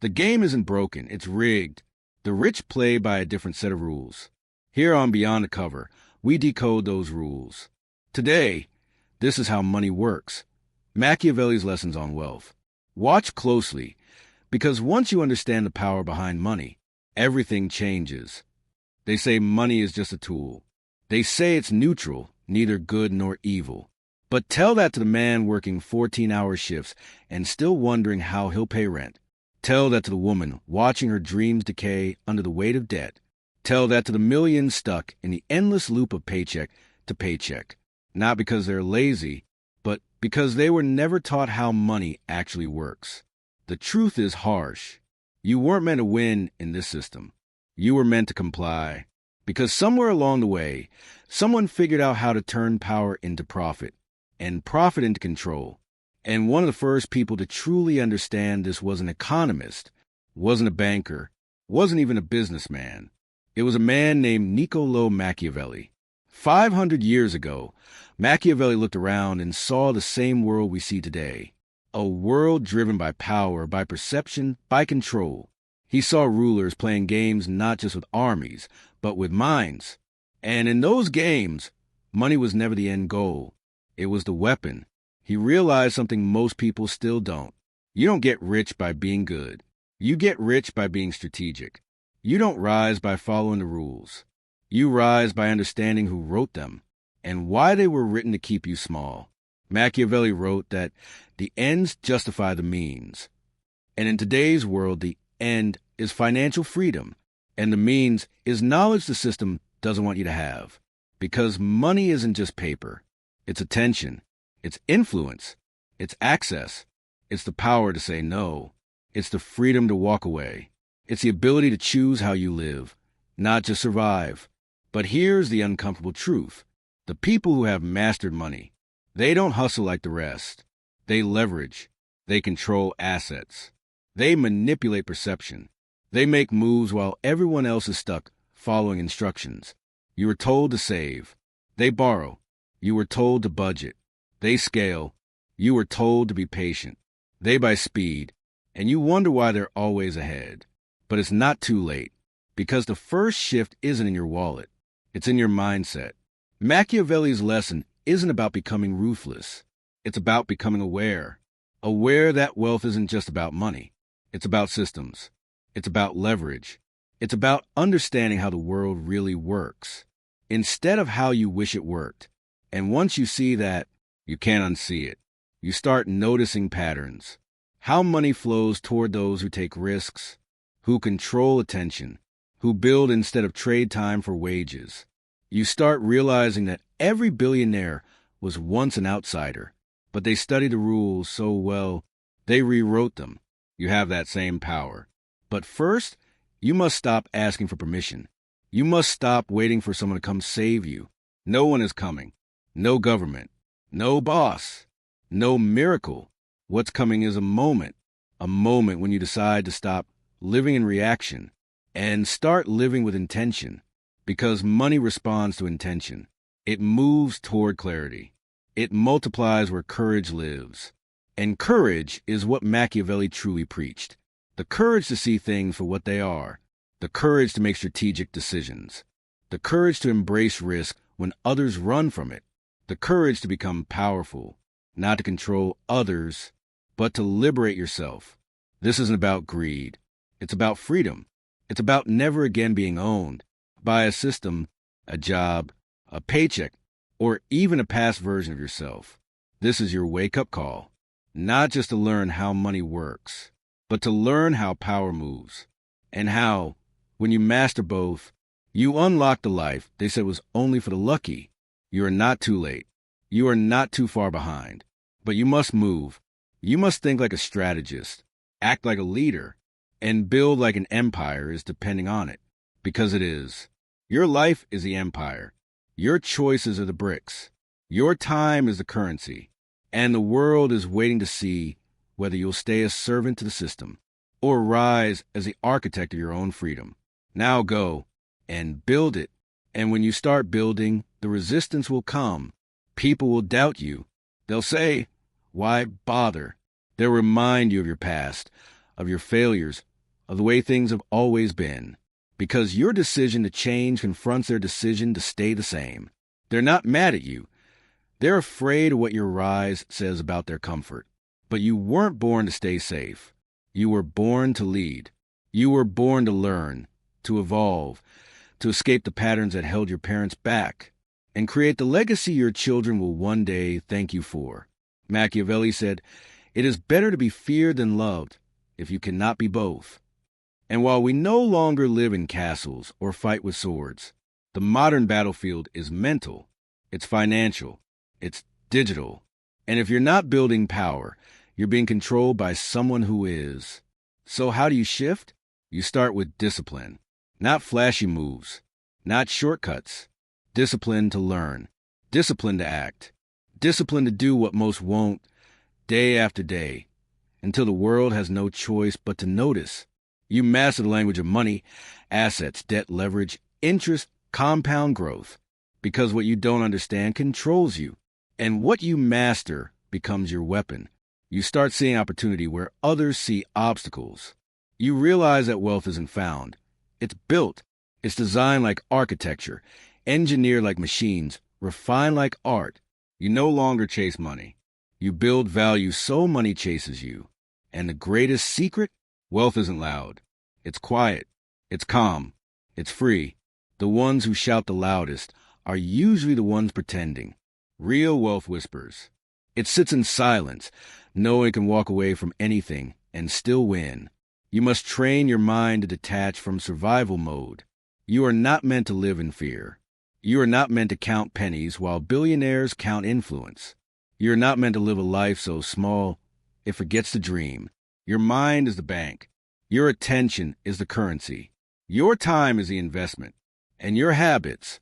The game isn't broken, it's rigged. The rich play by a different set of rules. Here on Beyond the Cover, we decode those rules. Today, this is how money works. Machiavelli's lessons on wealth. Watch closely, because once you understand the power behind money, everything changes. They say money is just a tool. They say it's neutral, neither good nor evil. But tell that to the man working 14-hour shifts and still wondering how he'll pay rent. Tell that to the woman watching her dreams decay under the weight of debt. Tell that to the millions stuck in the endless loop of paycheck to paycheck, not because they're lazy, but because they were never taught how money actually works. The truth is harsh. You weren't meant to win in this system. You were meant to comply. Because somewhere along the way, someone figured out how to turn power into profit, and profit into control. And one of the first people to truly understand this was an economist, wasn't a banker, wasn't even a businessman. It was a man named Niccolo Machiavelli. 500 years ago, Machiavelli looked around and saw the same world we see today. A world driven by power, by perception, by control. He saw rulers playing games not just with armies, but with minds. And in those games, money was never the end goal. It was the weapon. He realized something most people still don't. You don't get rich by being good. You get rich by being strategic. You don't rise by following the rules. You rise by understanding who wrote them and why they were written to keep you small. Machiavelli wrote that the ends justify the means. And in today's world, the end is financial freedom, and the means is knowledge the system doesn't want you to have. Because money isn't just paper. It's attention. It's influence. It's access. It's the power to say no. It's the freedom to walk away. It's the ability to choose how you live, not just survive. But here's the uncomfortable truth. The people who have mastered money, they don't hustle like the rest. They leverage. They control assets. They manipulate perception. They make moves while everyone else is stuck following instructions. You were told to save. They borrow. You were told to budget. They scale. You were told to be patient. They buy speed. And you wonder why they're always ahead. But it's not too late, because the first shift isn't in your wallet. It's in your mindset. Machiavelli's lesson isn't about becoming ruthless. It's about becoming aware. Aware that wealth isn't just about money. It's about systems. It's about leverage. It's about understanding how the world really works, instead of how you wish it worked. And once you see that, you can't unsee it. You start noticing patterns. How money flows toward those who take risks, who control attention, who build instead of trade time for wages. You start realizing that every billionaire was once an outsider, but they studied the rules so well, they rewrote them. You have that same power. But first, you must stop asking for permission. You must stop waiting for someone to come save you. No one is coming. No government. No boss. No miracle. What's coming is a moment when you decide to stop living in reaction and start living with intention, because money responds to intention. It moves toward clarity. It multiplies where courage lives. And courage is what Machiavelli truly preached. The courage to see things for what they are. The courage to make strategic decisions. The courage to embrace risk when others run from it. The courage to become powerful, not to control others, but to liberate yourself. This isn't about greed. It's about freedom. It's about never again being owned by a system, a job, a paycheck, or even a past version of yourself. This is your wake-up call, not just to learn how money works, but to learn how power moves, and how, when you master both, you unlock the life they said was only for the lucky. You are not too late. You are not too far behind. But you must move. You must think like a strategist, act like a leader, and build like an empire is depending on it. Because it is. Your life is the empire. Your choices are the bricks. Your time is the currency. And the world is waiting to see whether you'll stay a servant to the system or rise as the architect of your own freedom. Now go and build it. And when you start building, the resistance will come. People will doubt you. They'll say, why bother? They'll remind you of your past, of your failures, of the way things have always been. Because your decision to change confronts their decision to stay the same. They're not mad at you. They're afraid of what your rise says about their comfort. But you weren't born to stay safe. You were born to lead. You were born to learn, to evolve, to escape the patterns that held your parents back, and create the legacy your children will one day thank you for. Machiavelli said, "It is better to be feared than loved, if you cannot be both." And while we no longer live in castles or fight with swords, the modern battlefield is mental, it's financial, it's digital. And if you're not building power, you're being controlled by someone who is. So how do you shift? You start with discipline. Not flashy moves, not shortcuts. Discipline to learn, discipline to act, discipline to do what most won't, day after day, until the world has no choice but to notice. You master the language of money, assets, debt, leverage, interest, compound growth, because what you don't understand controls you, and what you master becomes your weapon. You start seeing opportunity where others see obstacles. You realize that wealth isn't found. It's built. It's designed like architecture, engineered like machines, refined like art. You no longer chase money. You build value so money chases you. And the greatest secret? Wealth isn't loud. It's quiet. It's calm. It's free. The ones who shout the loudest are usually the ones pretending. Real wealth whispers. It sits in silence, knowing it can walk away from anything and still win. You must train your mind to detach from survival mode. You are not meant to live in fear. You are not meant to count pennies while billionaires count influence. You are not meant to live a life so small it forgets to dream. Your mind is the bank. Your attention is the currency. Your time is the investment. And your habits,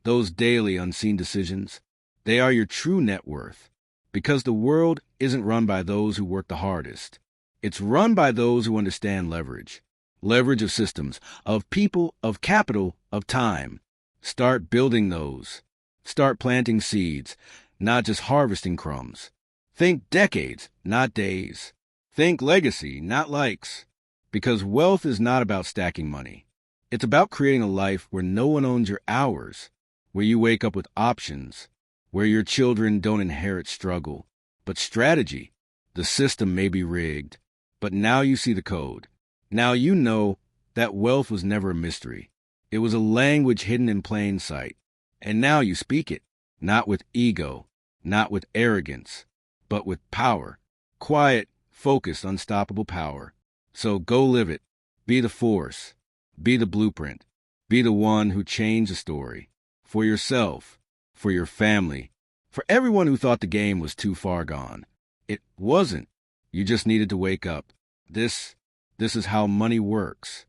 those daily unseen decisions, they are your true net worth. Because the world isn't run by those who work the hardest. It's run by those who understand leverage. Leverage of systems, of people, of capital, of time. Start building those. Start planting seeds, not just harvesting crumbs. Think decades, not days. Think legacy, not likes. Because wealth is not about stacking money. It's about creating a life where no one owns your hours, where you wake up with options, where your children don't inherit struggle, but strategy. The system may be rigged, but now you see the code. Now you know that wealth was never a mystery. It was a language hidden in plain sight. And now you speak it, not with ego, not with arrogance, but with power. Quiet, focused, unstoppable power. So go live it. Be the force. Be the blueprint. Be the one who changed the story. For yourself, for your family, for everyone who thought the game was too far gone. It wasn't. You just needed to wake up. This is how money works.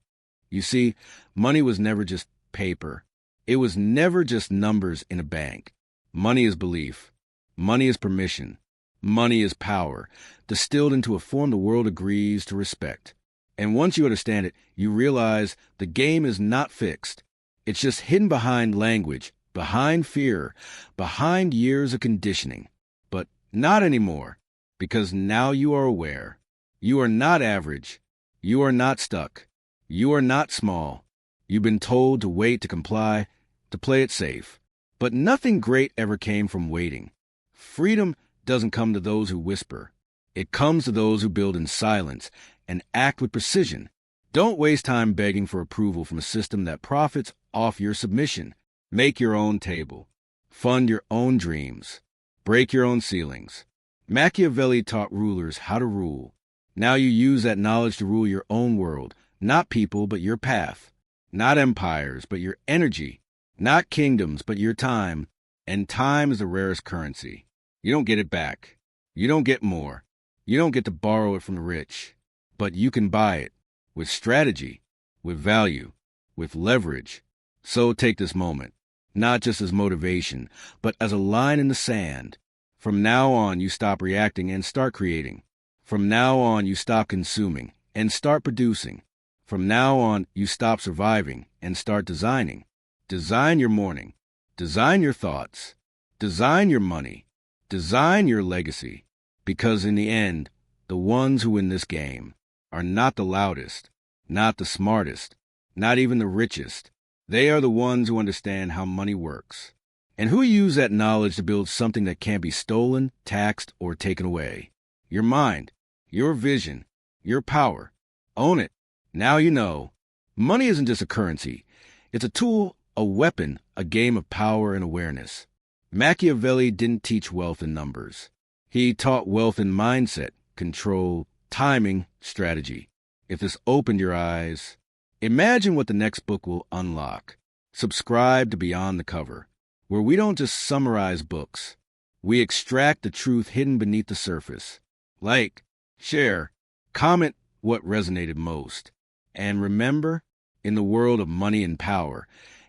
You see, money was never just paper. It was never just numbers in a bank. Money is belief. Money is permission. Money is power, distilled into a form the world agrees to respect. And once you understand it, you realize the game is not fixed. It's just hidden behind language, behind fear, behind years of conditioning. But not anymore, because now you are aware. You are not average. You are not stuck. You are not small. You've been told to wait to comply, to play it safe. But nothing great ever came from waiting. Freedom doesn't come to those who whisper. It comes to those who build in silence and act with precision. Don't waste time begging for approval from a system that profits off your submission. Make your own table. Fund your own dreams. Break your own ceilings. Machiavelli taught rulers how to rule. Now you use that knowledge to rule your own world. Not people, but your path. Not empires, but your energy. Not kingdoms, but your time. And time is the rarest currency. You don't get it back. You don't get more. You don't get to borrow it from the rich. But you can buy it with strategy, with value, with leverage. So take this moment, not just as motivation, but as a line in the sand. From now on, you stop reacting and start creating. From now on, you stop consuming and start producing. From now on, you stop surviving and start designing. Design your morning. Design your thoughts. Design your money. Design your legacy. Because in the end, the ones who win this game are not the loudest, not the smartest, not even the richest. They are the ones who understand how money works, and who use that knowledge to build something that can't be stolen, taxed, or taken away. Your mind, your vision, your power. Own it. Now you know. Money isn't just a currency. It's a tool, a weapon, a game of power and awareness. Machiavelli didn't teach wealth in numbers. He taught wealth in mindset, control, timing, strategy. If this opened your eyes, imagine what the next book will unlock. Subscribe to Beyond the Cover, where we don't just summarize books. We extract the truth hidden beneath the surface. Like, share, comment what resonated most. And remember, in the world of money and power,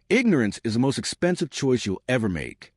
ignorance is the most expensive choice you'll ever make.